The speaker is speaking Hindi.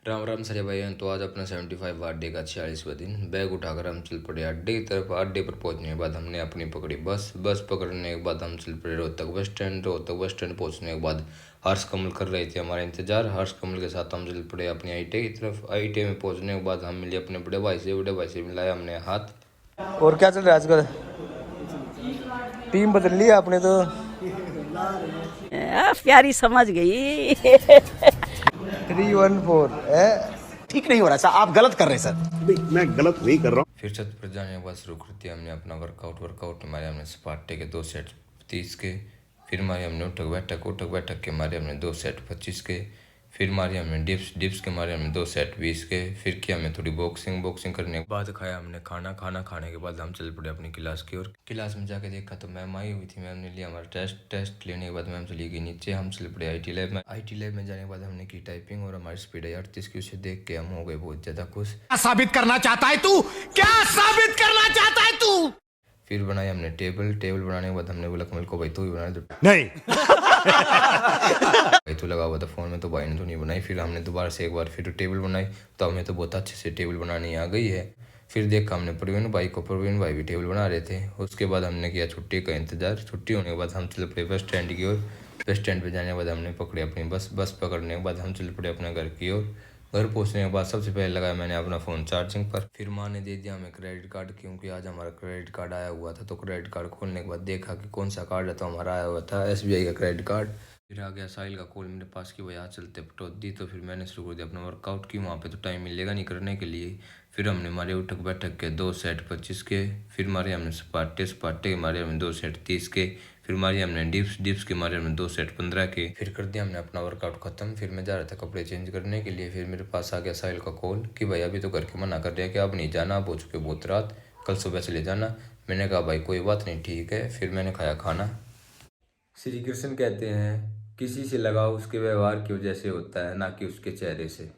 राम राम सारे भाई। तो आज अपना 75 बर्थडे का 46वां दिन। बैग उठाकर हम चल पड़े अड्डे की तरफ। अड्डे पर पहुंचने के बाद हमने अपनी पकड़ी बस पकड़ने के बाद हम चल पड़े Rohtak bus stand. Rohtak bus stand पहुंचने के बाद हर्ष कमल कर रहे थे हमारा इंतजार। हर्ष कमल के साथ हम चल पड़े अपनी आईटी की तरफ। आईटी में पहुंचने के बाद हम मिले अपने बड़े भाई से मिलाया हमने हाथ। और क्या चल रहा है आजकल? टीम बदल ली है आपने तो। प्यारी समझ गई। 314 है। ठीक नहीं हो रहा सर, आप गलत कर रहे हैं सर। मैं गलत नहीं कर रहा हूँ। फिर छत पर जाने के बाद शुरू कर दिया हमने अपना वर्कआउट हमारे हमने स्पार्टे के 2 सेट 30 के। फिर मारे हमने उठक बैठक के मारे हमने 2 सेट 25 के। फिर मारे हमने डिप्स के मारे हमने 2 सेट 20 के। फिर किया हमने थोड़ी बॉक्सिंग करने के बाद खाया हमने खाना खाने के बाद हम चल पड़े अपनी क्लास की ओर। क्लास में जाके देखा तो मैम आई हुई थी। मैम ने लिया हमारा टेस्ट लेने के बाद मैम चली गई नीचे। हम चल पड़े आईटी लैब में जाने के बाद हमने की टाइपिंग और हमारी स्पीड है 38 की। उसे देख के हम हो गए बहुत ज़्यादा खुश। क्या साबित करना चाहता है तू? क्या साबित करना चाहता है तू? फिर बनाई हमने टेबल बनाने के बाद हमने बोला कमल को भाई तू ही बना दो। नहीं। भाई तो लगा हुआ था फोन में तो भाई ने तो नहीं बनाई। फिर हमने दोबारा से एक बार फिर टेबल बनाई तो हमें तो बहुत अच्छे से टेबल बनानी आ गई है। फिर देखा हमने प्रवीण भाई भी टेबल बना रहे थे। उसके बाद हमने किया छुट्टी का इंतजार। छुट्टी होने के बाद हम चल पड़े बस स्टैंड की ओर। बस स्टैंड पे जाने के बाद हमने पकड़ी अपनी बस पकड़ने के बाद हम चल पड़े अपने घर की ओर। घर पहुंचने के बाद सबसे पहले लगाया मैंने अपना फ़ोन चार्जिंग पर। फिर माँ ने दे दिया हमें क्रेडिट कार्ड, क्योंकि आज हमारा क्रेडिट कार्ड आया हुआ था। तो क्रेडिट कार्ड खोलने के बाद देखा कि कौन सा कार्ड है, तो हमारा आया हुआ था SBI का क्रेडिट कार्ड। फिर आ गया साहिल का कॉल मेरे पास कि भाई आज चलते पटौदी। तो फिर मैंने शुरू कर दिया अपना वर्कआउट की। वहाँ पे तो टाइम मिलेगा नहीं करने के लिए। फिर हमने मारे उठक बैठक के 2 सेट 25 के। फिर मारे हमने स्पाटे के मारे हमने 2 सेट 30 के। फिर मारी हमने डिप्स के मारे हमने 2 सेट 15 के। फिर कर दिया हमने अपना वर्कआउट खत्म। फिर मैं जा रहा था कपड़े चेंज करने के लिए। फिर मेरे पास आ गया साहिल का कॉल कि भाई अभी तो घर के मना कर रहे हैं कि अब नहीं जाना, आप हो चुके बहुत रात, कल सुबह चले जाना। मैंने कहा भाई कोई बात नहीं, ठीक है। फिर मैंने खाया खाना। श्री कृष्ण कहते हैं किसी से लगाव उसके व्यवहार की वजह से होता है, ना कि उसके चेहरे से।